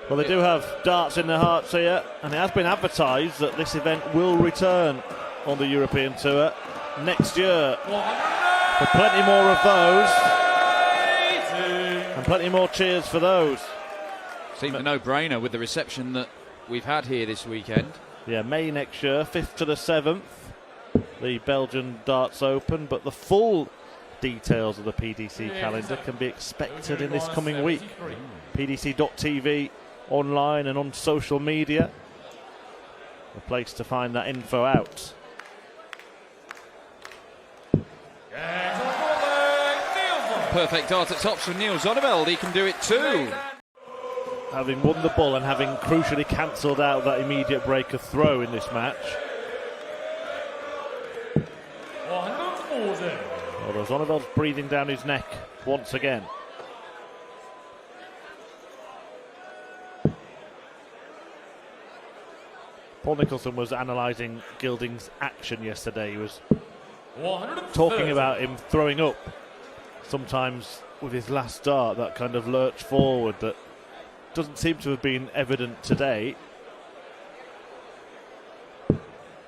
Well, they do have darts in their hearts here, and it has been advertised that this event will return on the European Tour next year. But plenty more of those, and plenty more cheers for those. Seems a no-brainer with the reception that we've had here this weekend. Yeah, May next year, 5th to the 7th, the Belgian Darts Open, but the full details of the PDC calendar can be expected in this coming week. PDC.tv, online and on social media, the place to find that info out. Perfect dart at tops from Neil Zonneveld. He can do it too. Having won the ball and having crucially cancelled out that immediate break of throw in this match. Although Zonneveld's breathing down his neck once again. Paul Nicholson was analysing Gilding's action yesterday. He was talking about him throwing up sometimes with his last dart, that kind of lurch forward that doesn't seem to have been evident today.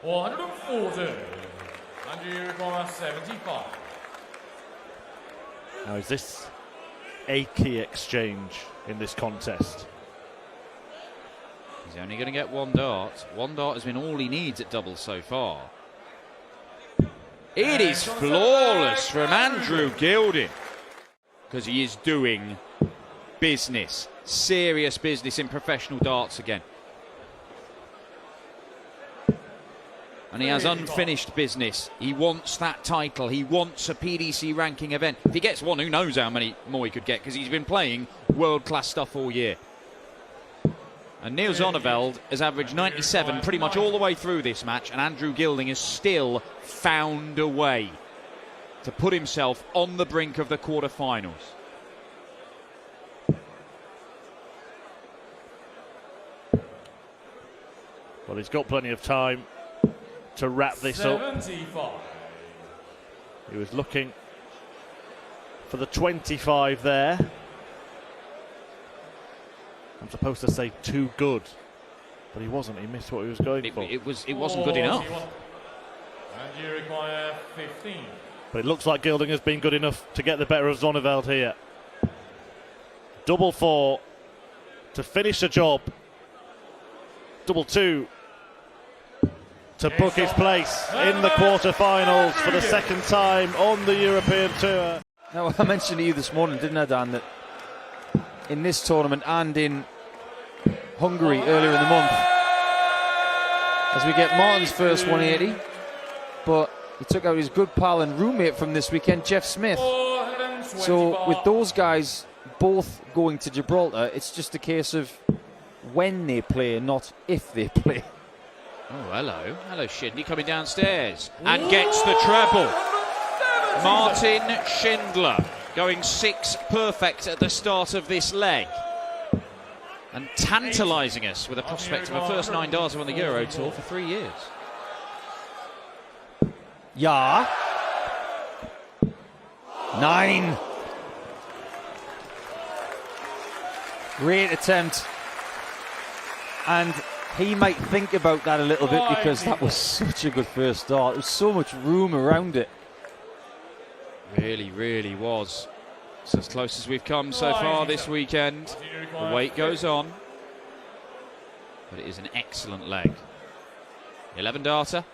140. And you require 75. Now, is this a key exchange in this contest? He's only going to get one dart. One dart has been all he needs at doubles so far. It is flawless from Andrew Gilding, because he is doing business, serious business in professional darts again. And he has unfinished business. He wants that title. He wants a PDC ranking event. If he gets one, who knows how many more he could get, because he's been playing world-class stuff all year. And Neil Zonneveld has averaged 97 pretty much all the way through this match, and Andrew Gilding has still found a way to put himself on the brink of the quarterfinals. Well, he's got plenty of time to wrap this up. He was looking for the 25 there. I'm supposed to say too good, but he wasn't. He missed what he was going for. It wasn't good enough. And you require 15. But it looks like Gilding has been good enough to get the better of Zonneveld here. Double 4 to finish the job. Double 2 to book his place in the quarterfinals for the second time on the European Tour. Now, I mentioned to you this morning, didn't I, Dan, that in this tournament and in Hungary earlier in the month, as we get Martin's first 180, but he took out his good pal and roommate from this weekend, Jeff Smith. So with those guys both going to Gibraltar, it's just a case of when they play, not if they play. Oh, hello. Hello, Schindler coming downstairs and gets the treble. Martin Schindler going 6 perfect at the start of this leg, and tantalising us with a prospect of a first 9 darts on the Euro Tour for 3 years. Yeah. 9. Great attempt. And he might think about that a little bit, because that was such a good first dart. There was so much room around it. Really, really was. It's as close as we've come so far this weekend. The wait goes on, but it is an excellent leg. 11 darter.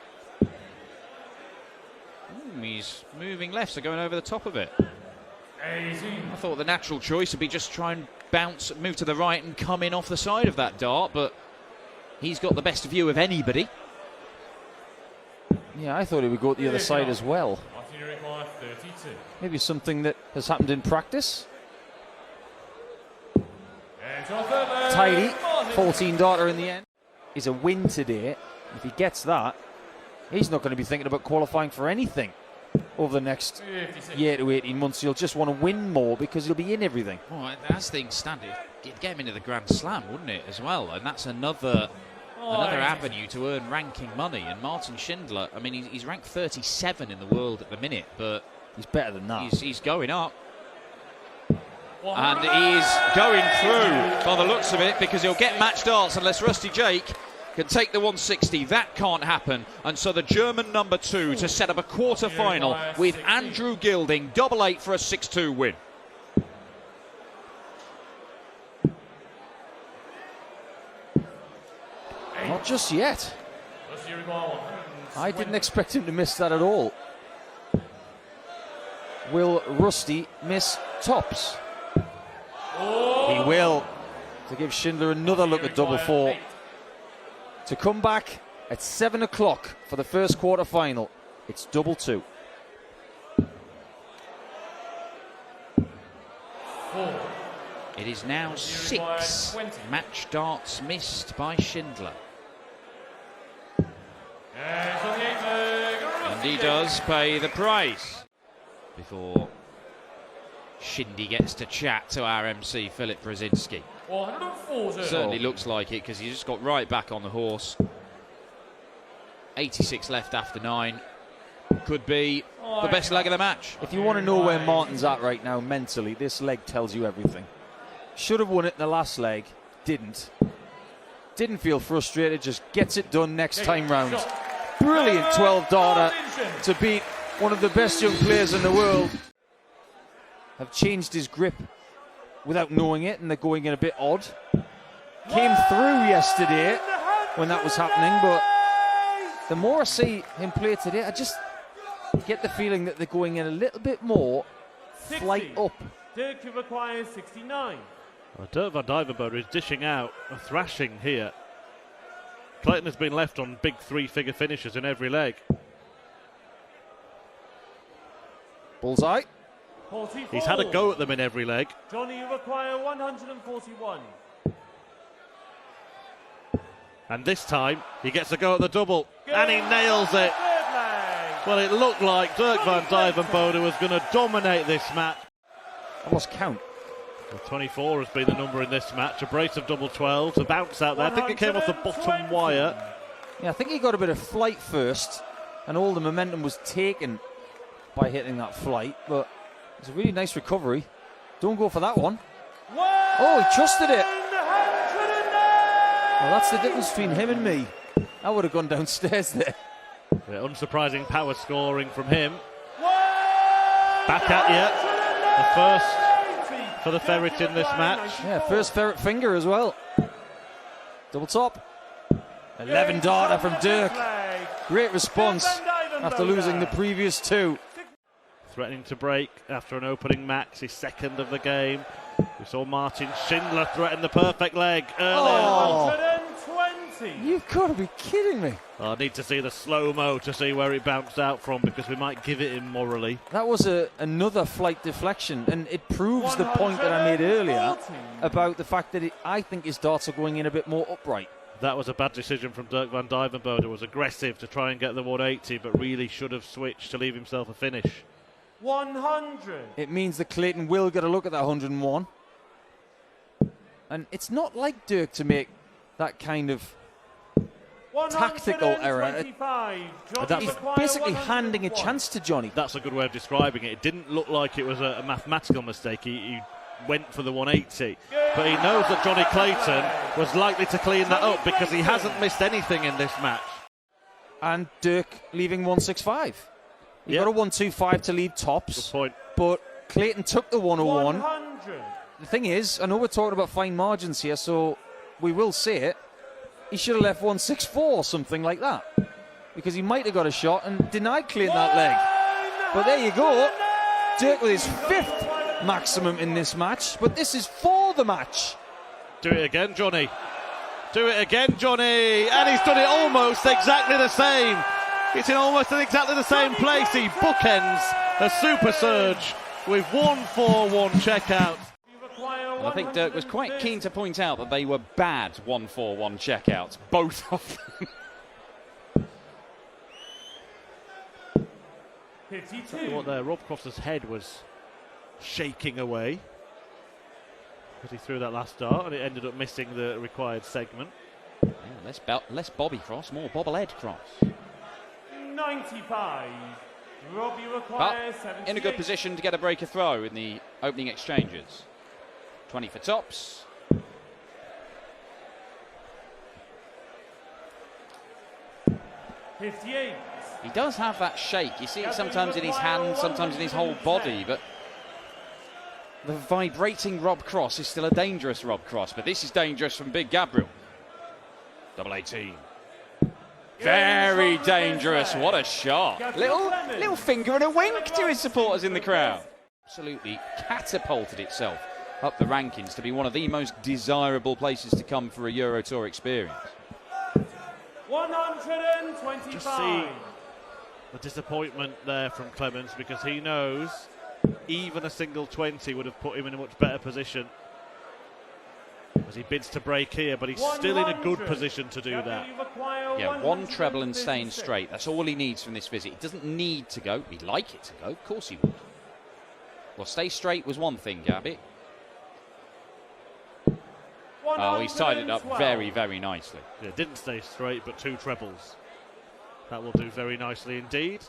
He's moving left, so going over the top of it. I thought the natural choice would be just try and bounce, move to the right and come in off the side of that dart, but he's got the best view of anybody. Yeah, I thought he would go to the other side as well. Maybe something that has happened in practice. Tidy, 14 darter in the end. Is a win today. If he gets that, he's not going to be thinking about qualifying for anything over the next year to 18 months. He'll just want to win more because he'll be in everything. Well, as things stand, it'd get him into the Grand Slam, wouldn't it, as well? And that's another avenue to earn ranking money. And Martin Schindler, I mean, he's ranked 37 in the world at the minute, but he's better than that. He's going up. And he's going through by the looks of it, because he'll get match darts unless Rusty Jake can take the 160. That can't happen. And so the German number 2 to set up a quarter final with Andrew Gilding, 8-8 for a 6-2 win. Not just yet. I didn't expect him to miss that at all. Will Rusty miss tops? He will. To give Schindler another look at double 4. To come back at 7 o'clock for the first quarter final. It's double 2. It is now 6 match darts missed by Schindler. And he does pay the price. Before Shindy gets to chat to our MC Philip Brzezinski. Certainly looks like it, because he just got right back on the horse. 86 left after 9. Could be the best leg of the match. If you want to know where Martin's at right now mentally, this leg tells you everything. Should have won it in the last leg, didn't. Didn't feel frustrated, just gets it done next time round. Brilliant 12-darter to beat one of the best young players in the world. Have changed his grip without knowing it, and they're going in a bit odd. Came through yesterday when that was happening, but the more I see him play today, I just get the feeling that they're going in a little bit more flight up. Dirk requires 69. Well, Duijvenbode is dishing out a thrashing here. Clayton has been left on big 3-figure finishes in every leg. Bullseye. 44. He's had a go at them in every leg. Johnny require 141. And this time, he gets a go at the double. And he nails it. Well, it looked like Dirk van Duijvenbode was going to dominate this match. I lost count. Well, 24 has been the number in this match. A brace of double 12s, a bounce out there. I think it came off the bottom wire. Yeah, I think he got a bit of flight first, and all the momentum was taken by hitting that flight, but it's a really nice recovery. Don't go for that one. Oh, he trusted it. Well, that's the difference between him and me. I would have gone downstairs there. Yeah, unsurprising power scoring from him. Back at you. The first for the ferret in this match. Yeah, first ferret finger as well. Double top. 11-darter from Dirk. Great response after losing the previous 2. Threatening to break after an opening max, his second of the game. We saw Martin Schindler threaten the perfect leg earlier. Oh, you've got to be kidding me. I need to see the slow-mo to see where it bounced out from, because we might give it him morally. That was another flight deflection, and it proves the point that I made earlier about the fact that I think his darts are going in a bit more upright. That was a bad decision from Dirk van Duijvenbode. It was aggressive to try and get the 180, but really should have switched to leave himself a finish. 100. It means that Clayton will get a look at that 101. And it's not like Dirk to make that kind of tactical error. He's basically handing a chance to Johnny. That's a good way of describing it. It didn't look like it was a mathematical mistake. He went for the 180. But he knows that Johnny Clayton was likely to clean that up, because he hasn't missed anything in this match. And Dirk leaving 165. He got a 125 to lead tops. Good point. But Clayton took the 101. 100. The thing is, I know we're talking about fine margins here, so we will say it. He should have left 164 or something like that, because he might have got a shot and denied Clayton that leg. But there you go. Dirk with his 5th maximum in this match, but this is for the match. Do it again, Johnny. Do it again, Johnny. And he's done it almost exactly the same. It's in almost exactly the same place. He bookends a super surge with 141 checkout. I think Dirk was quite keen to point out that they were bad 141 checkouts, both of them. 52. What there, Rob Croft's head was shaking away as he threw that last dart, and it ended up missing the required segment. Yeah, less Bobby Cross, more bobblehead Cross. 95. Robbie requires But 78. in a good position to get a breaker throw in the opening exchanges. 20 for tops. $58. He does have that shake. You see it sometimes in his hand, sometimes in his whole body, but the vibrating Rob Cross is still a dangerous Rob Cross, but this is dangerous from Big Gabriel. Double 18. Very dangerous. What a shot. Little finger and a wink to his supporters in the crowd. Absolutely catapulted itself up the rankings to be one of the most desirable places to come for a Euro Tour experience. 125. Just see the disappointment there from Clemens, because he knows even a single 20 would have put him in a much better position as he bids to break here, but he's still in a good position to do that. Yeah, one treble and staying straight. That's all he needs from this visit. He doesn't need to go. He'd like it to go. Of course he would. Well, stay straight was one thing, Gabby. Oh, he's tied it up very, very nicely. Yeah, didn't stay straight, but 2 trebles. That will do very nicely indeed.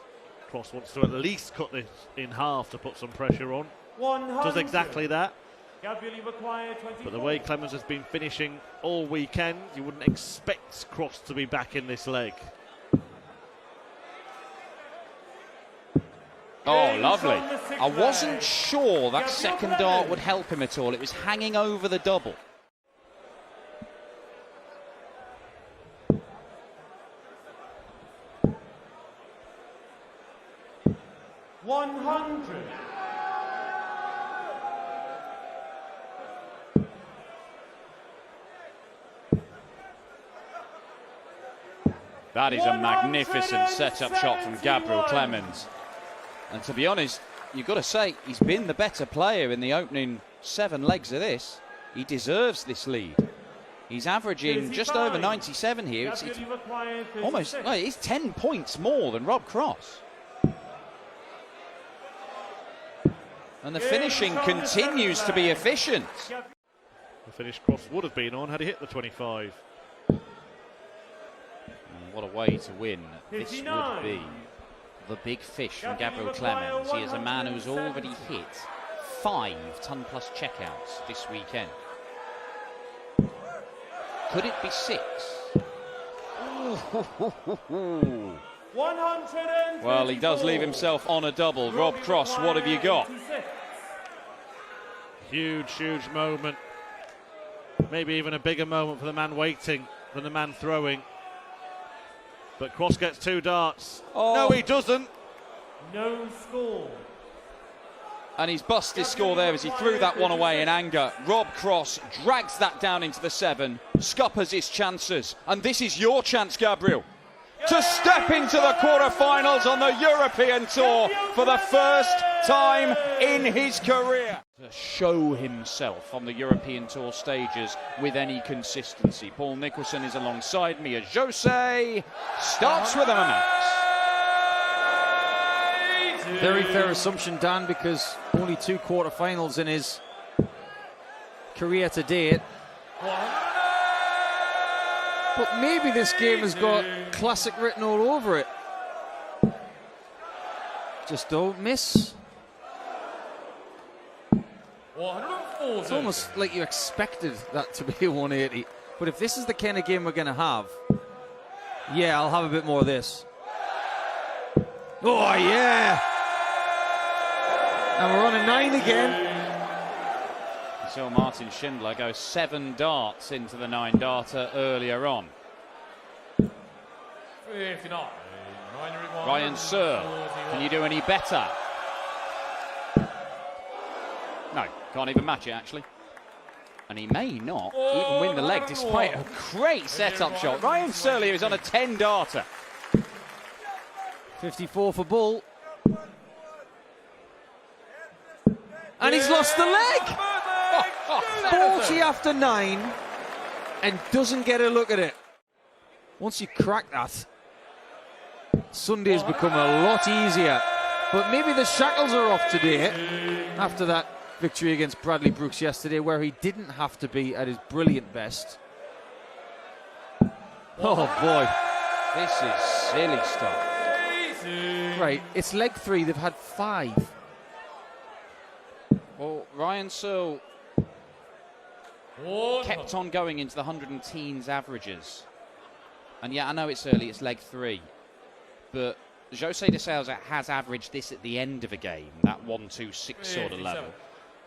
Cross wants to at least cut this in half to put some pressure on. 100. Does exactly that. Gabriel require 24. But the way Clemens has been finishing all weekend, you wouldn't expect Cross to be back in this leg. Oh, lovely. I wasn't sure that second dart would help him at all. It was hanging over the double. $100. That is a magnificent setup shot from Gabriel Clemens. And to be honest, you've got to say, he's been the better player in the opening 7 legs of this. He deserves this lead. He's averaging just over 97 here. It's almost, well, it's 10 points more than Rob Cross. And the finishing continues to be efficient. The finish Cross would have been on had he hit the 25. What a way to win. This would be the big fish from Gabriel Clemens. He is a man who's already hit 5 ton-plus checkouts this weekend. Could it be 6? Well, he does leave himself on a double. Rob Cross, what have you got? Huge, huge moment. Maybe even a bigger moment for the man waiting than the man throwing. But Cross gets 2 darts. Oh. No, he doesn't. No score. And he's bust his score there as he threw that one away in anger. Rob Cross drags that down into the 7, scuppers his chances. And this is your chance, Gabriel, to step into the quarterfinals on the European Tour for the first time in his career. To show himself on the European Tour stages with any consistency. Paul Nicholson is alongside me as Jose starts with him a max. Very fair assumption, Dan, because only 2 quarterfinals in his career to date. But maybe this game has got classic written all over it. Just don't miss. It's almost like you expected that to be a 180. But if this is the kind of game we're going to have, yeah, I'll have a bit more of this. Oh, yeah! And we're on a 9 again. So Martin Schindler goes 7 darts into the 9-darter earlier on. 59. Ryan Searle, can you do any better? No, can't even match it actually. And he may not even win the leg despite a great setup shot. Ryan Searle is on a 10-darter. 54 for Bull. And he's lost the leg! 40 after 9 and doesn't get a look at it. Once you crack that, Sunday's become a lot easier. But maybe the shackles are off today after that victory against Bradley Brooks yesterday, where he didn't have to be at his brilliant best. Oh boy. This is silly stuff. Right, it's leg 3, they've had 5. Well, Ryan Searle kept on going into the 100-teens averages. And yeah, I know it's early, it's leg 3. But Jose de Sousa has averaged this at the end of a game, that 1-2-6 sort of level.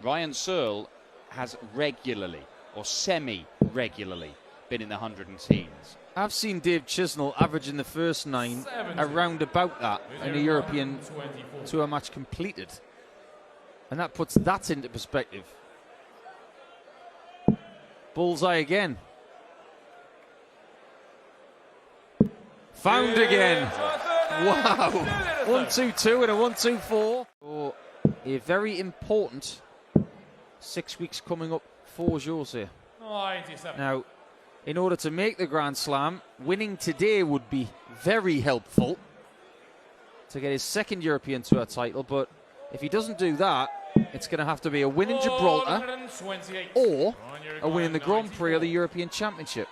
Ryan Searle has regularly, or semi-regularly, been in the 100-teens. I've seen Dave Chisnall average in the first 9 around about that in a European Tour match completed. And that puts that into perspective. Bullseye again. Found again. Wow. 1-2-2 and a 1-2-4. Oh, a very important 6 weeks coming up for Jose. Now, in order to make the Grand Slam, winning today would be very helpful to get his second European Tour title, but if he doesn't do that, it's going to have to be a win in Gibraltar or a win in the Grand Prix or the European Championship,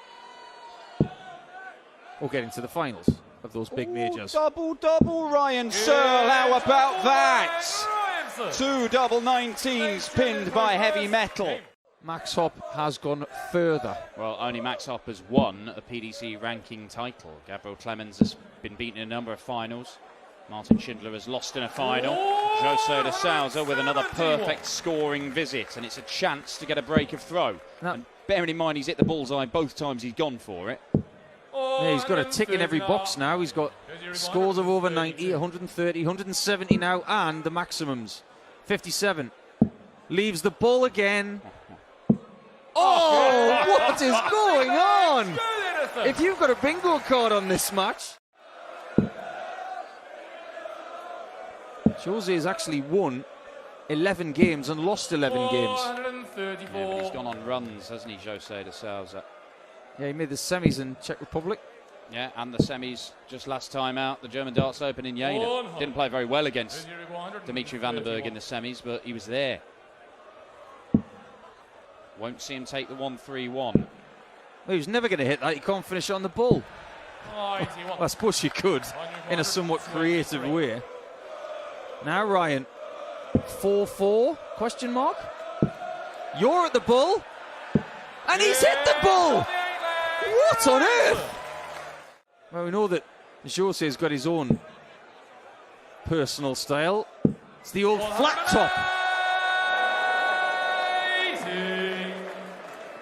or getting to the finals of those big majors. Double Ryan Searle, how about that? 2 double 19s pinned by heavy metal. Max Hopp has gone further. Well, only Max Hopp has won a PDC ranking title. Gabriel Clemens has been beaten in a number of finals. Martin Schindler has lost in a final. Jose de Sousa with another perfect scoring visit, and it's a chance to get a break of throw. And bearing in mind he's hit the bullseye both times he's gone for it. Yeah, he's got a tick in every box now. He's got scores of over 90, 130, 170 now, and the maximums. 57. Leaves the ball again. Oh, what is going on? If you've got a bingo card on this match. Jose has actually won 11 games and lost 11 games. Yeah, but he's gone on runs, hasn't he, Jose de Sousa? Yeah, he made the semis in Czech Republic. Yeah, and the semis just last time out, the German Darts Open in Jena. Didn't play very well against Dimitri van den Berg in the semis, but he was there. Won't see him take the 1-3-1. Well, he was never going to hit that. He can't finish it on the ball. Well, I suppose you could, in a somewhat creative way. Now Ryan, 4-4, question mark. You're at the bull, and he's hit the bull! What on earth? Well, we know that Jose has got his own personal style. It's the old flat top.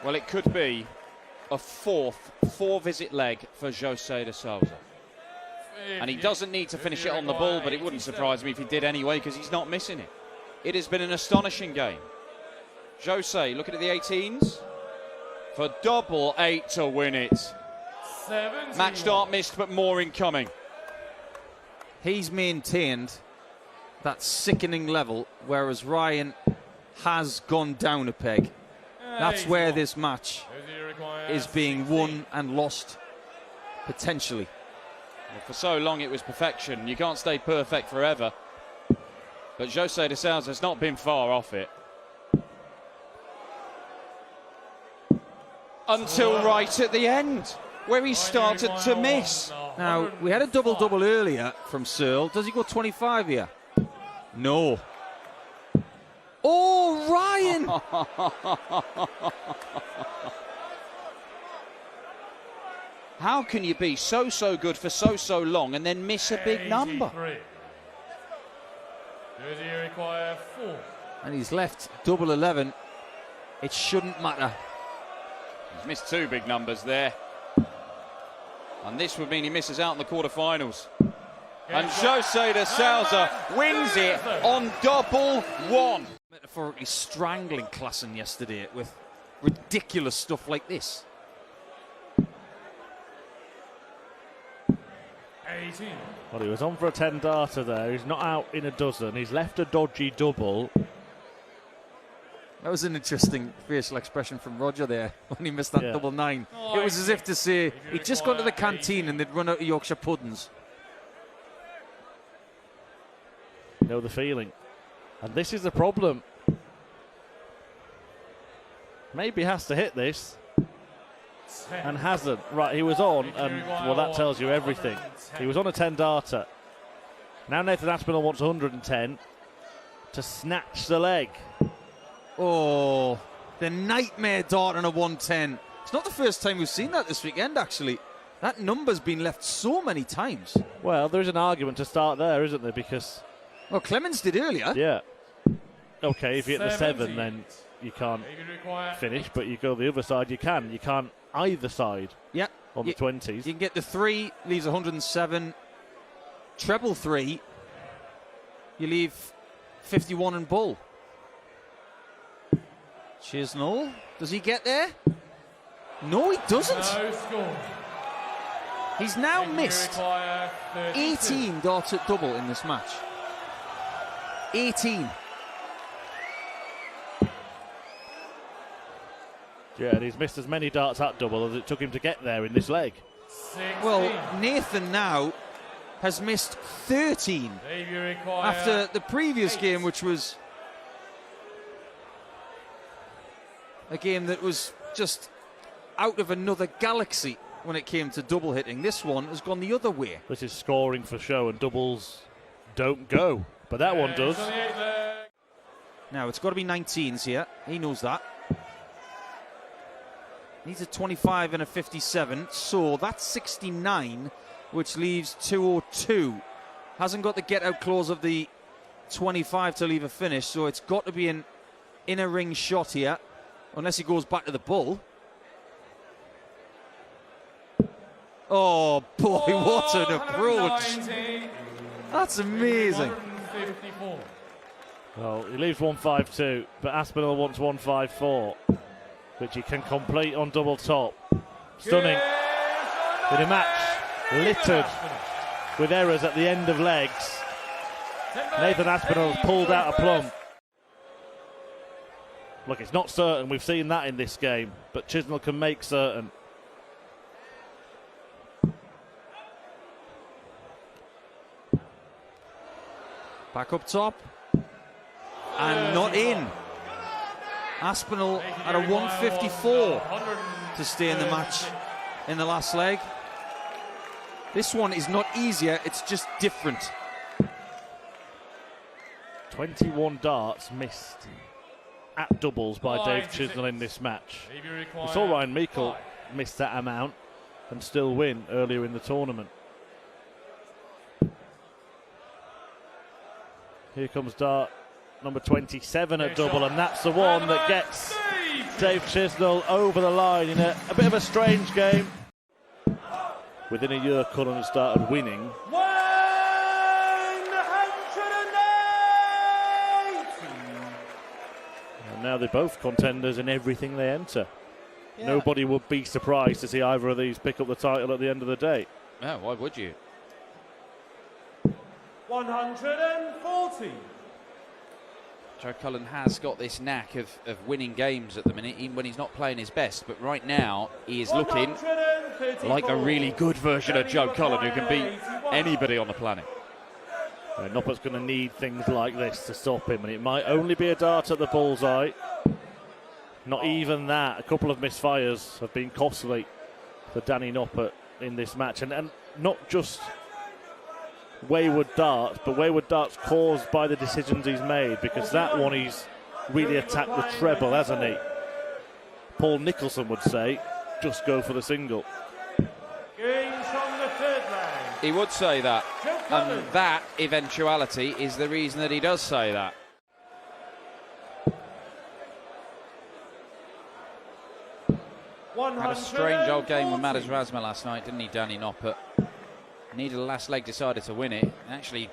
Well, it could be a fourth 4-visit leg for Jose de Sousa. And he doesn't need to finish it on the ball, but it wouldn't surprise me if he did anyway, because he's not missing it. It has been an astonishing game. Jose, looking at the 18s, for double 8 to win it. Match start missed, but more incoming. He's maintained that sickening level, whereas Ryan has gone down a peg. That's where this match is being won and lost, potentially. Well, for so long it was perfection. You can't stay perfect forever. But Jose de Sousa has not been far off it. Until right at the end, where he started to miss. Now, we had a double-double earlier from Searle. Does he go 25 here? No. Oh, Ryan! How can you be so good for so long and then miss a big number? And he's left double 11. It shouldn't matter. He's missed 2 big numbers there. And this would mean he misses out in the quarterfinals. And Jose de Sousa wins it on double 1. Metaphorically strangling Klassen yesterday with ridiculous stuff like this. 18. Well, he was on for a 10-darter there. He's not out in a dozen. He's left a dodgy double. That was an interesting facial expression from Roger there when he missed that double 9. It was as if to say he'd just gone to the canteen and they'd run out of Yorkshire puddings. Know the feeling. And this is the problem. Maybe has to hit this. And hasn't. Right, he was on, and well, that tells you everything. He was on a 10-darter. Now Nathan Aspinall wants 110 to snatch the leg. Oh, The nightmare dart on a 110. It's not the first time we've seen that this weekend, actually. That number's been left so many times. Well, there is an argument to start there, isn't there? Because... Well, Clemens did earlier. Yeah. Okay, if you hit the 7, then you can't finish, but you go the other side, you can. You can't either side on the 20s. You can get the 3, leaves 107. Treble 3, you leave 51 and bull. Chisnall, does he get there? No, he doesn't. No score. He's now missed 18 darts at double in this match. 18. Yeah, and he's missed as many darts at double as it took him to get there in this leg. 16. Well, Nathan now has missed 13 after the previous game, which was a game that was just out of another galaxy when it came to double hitting. This one has gone the other way. This is scoring for show, and doubles don't go, but that one does. Now, it's got to be 19s here. He knows that. Needs a 25 and a 57, so that's 69, which leaves 202. Hasn't got the get-out clause of the 25 to leave a finish, so it's got to be an inner ring shot here, unless he goes back to the bull. Oh, boy, what an approach. That's amazing. Well, he leaves 152, but Aspinall wants 154, which he can complete on double top. Stunning. In a match littered with errors at the end of legs, Nathan Aspinall has pulled out a plum. Look, it's not certain. We've seen that in this game, but Chisnall can make certain. Back up top. And not in. Aspinall at a 154 to stay in the match in the last leg. This one is not easier, it's just different. 21 darts missed at doubles by Dave Chisnall in this match. We saw Ryan Meikle miss that amount and still win earlier in the tournament. Here comes dart number 27 at double, and that's the one that gets Dave Chisnall over the line in a bit of a strange game. Within a year, Cullen started winning. 180! And now they're both contenders in everything they enter. Yeah. Nobody would be surprised to see either of these pick up the title at the end of the day. No, why would you? 140. Joe Cullen has got this knack of winning games at the minute, even when he's not playing his best. But right now, he is looking like a really good version of Joe Cullen, who can beat anybody on the planet. Noppert's going to need things like this to stop him, and it might only be a dart at the bullseye. Not even that. A couple of misfires have been costly for Danny Noppert in this match, and not just wayward darts, but wayward darts caused by the decisions he's made, because that one he's really attacked the treble, hasn't he? Paul Nicholson would say, just go for the single. Games from the third round. He would say that, and that eventuality is the reason that he does say that. Had a strange old game with Matters Razma last night, didn't he, Danny Noppert? Needed a last leg, decided to win it. And actually,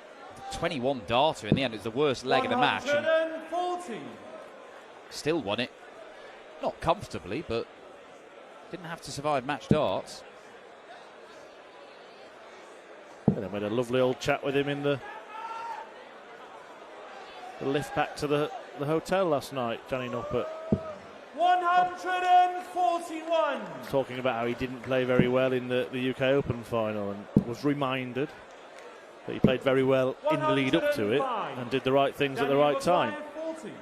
21 darter in the end. It was the worst leg of the match. And still won it. Not comfortably, but didn't have to survive match darts. And I had a lovely old chat with him in the lift back to the hotel last night, Danny Noppert. 141. Talking about how he didn't play very well in the UK Open final, and was reminded that he played very well in the lead up to it and did the right things at the right time.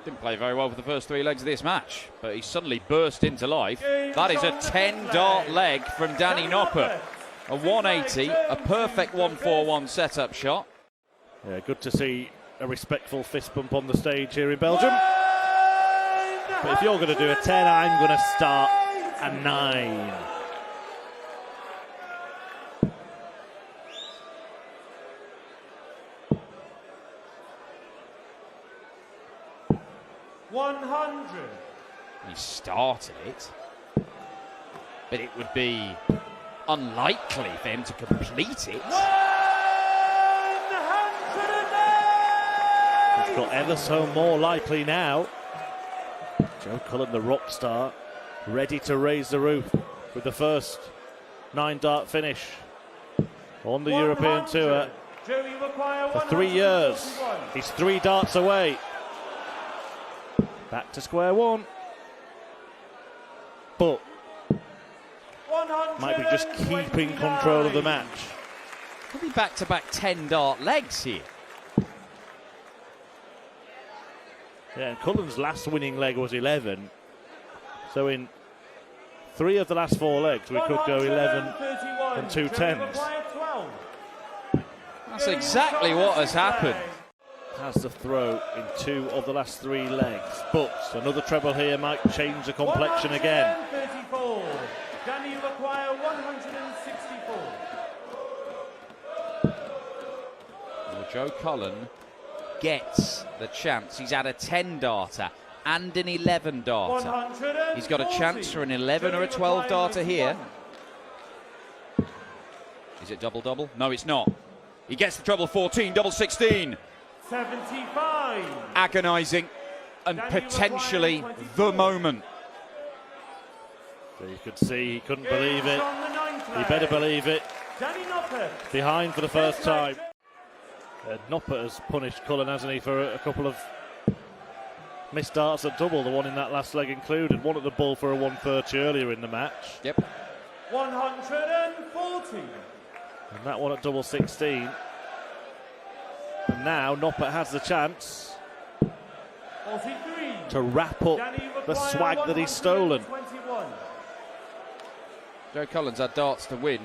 Didn't play very well for the first 3 legs of this match, but he suddenly burst into life. That is a 10-dart leg from Danny Noppert. A 180, a perfect 141 setup shot. Yeah, good to see a respectful fist bump on the stage here in Belgium. But if you're going to do a 10, I'm going to start a 9. He started it, but it would be unlikely for him to complete it. It's got ever so more likely now. Joe Cullen, the rock star, ready to raise the roof with the first 9-dart finish on the European Tour for 3 years. He's 3 darts away. Back to square one. But might be just keeping control of the match. Could be back-to-back 10-dart legs here. Yeah, and Cullen's last winning leg was 11. So in 3 of the last 4 legs, we could go 11 and 2 10s. That's exactly what has happened. Has the throw in 2 of the last 3 legs. But another treble here might change the complexion again. Danny require 164. Well, Joe Cullen gets the chance. He's had a 10-darter and an 11-darter. He's got a chance for an 11 or a 12-darter here. Is it double-double? No, it's not. He gets the treble 14, double 16. 75. Agonising and potentially the moment. So you could see he couldn't believe it. He better believe it. Behind for the first time. Noppert has punished Cullen, hasn't he, for a couple of missed darts at double, the one in that last leg included. One at the bull for a 130 earlier in the match. Yep. 140. And that one at double 16. And now Noppert has the chance 43. to wrap up the swag that he's stolen. Joe Cullen's had darts to win,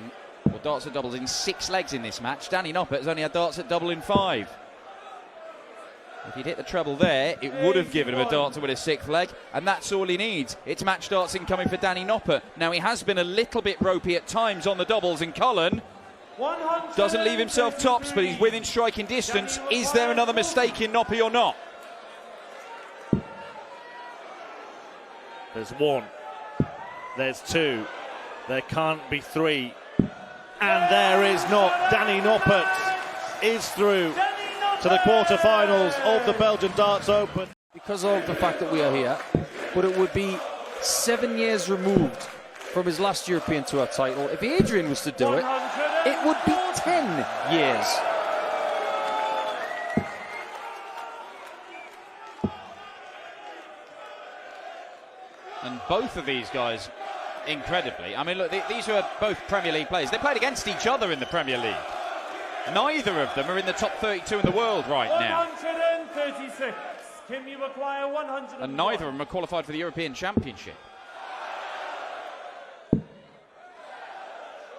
or darts at doubles in 6 legs in this match. Danny Noppert has only had darts at double in 5. If he'd hit the treble there, it would have given him a dart to win a 6th leg, and that's all he needs. It's match darts incoming for Danny Noppert. Now, he has been a little bit ropey at times on the doubles, and Cullen doesn't leave himself tops, but he's within striking distance. Is there another mistake in Noppert or not? There's 1. There's 2. There can't be 3. And there is not. Danny Noppert is through to the quarterfinals of the Belgian Darts Open. Because of the fact that we are here, but it would be 7 years removed from his last European Tour title. If Adrian was to do it, it would be 10 years. And both of these guys, incredibly, I mean, look, these were both Premier League players. They played against each other in the Premier League. Neither of them are in the top 32 in the world right now. 136. Can you acquire 100? And neither of them are qualified for the European Championship.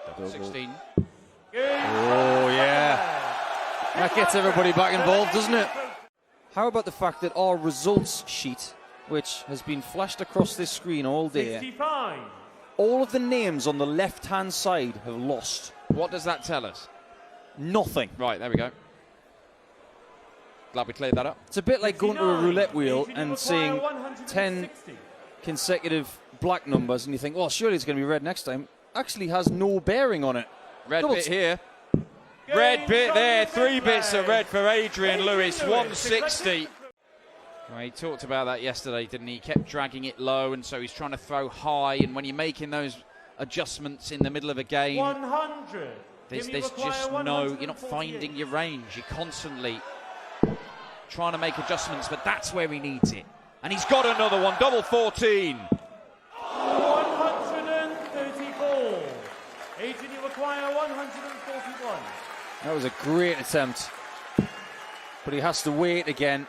Double 16. Oh, yeah. That gets everybody back involved, doesn't it? How about the fact that our results sheet, which has been flashed across this screen all day, 65. all of the names on the left-hand side have lost. What does that tell us? Nothing. Right, there we go. Glad we cleared that up. It's a bit like going to a roulette wheel and seeing 10 consecutive black numbers, and you think, well, surely it's going to be red next time. Actually has no bearing on it. Red bit here. Red bit there. 3 bits of red for Adrian Lewis. 160. Well, he talked about that yesterday, didn't he? He kept dragging it low, and so he's trying to throw high. And when you're making those adjustments in the middle of a game, 100. there's just no, you're not finding your range. You're constantly trying to make adjustments, but that's where he needs it. And he's got another one, double 14. 134. Adrian, you require 141. That was a great attempt, but he has to wait again.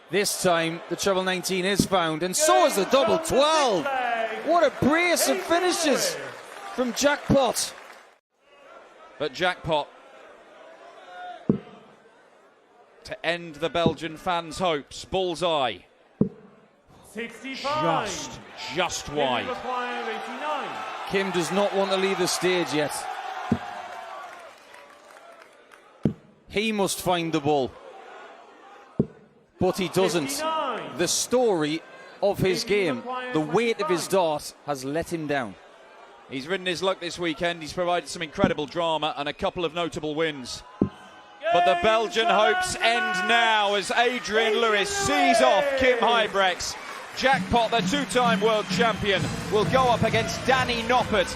This time, the treble 19 is found, and so is the double 12. What a brace of finishes from Jackpot. But Jackpot, to end the Belgian fans' hopes, bullseye. 65. Just Kim wide. require 89. Kim does not want to leave the stage yet. He must find the ball, but he doesn't. 59. The story of his game, the weight of his dart, has let him down. He's ridden his luck this weekend. He's provided some incredible drama and a couple of notable wins. But the Belgian hopes end now as Adrian Lewis sees off Kim Huybrechts. Jackpot, the two-time world champion, will go up against Danny Noppert.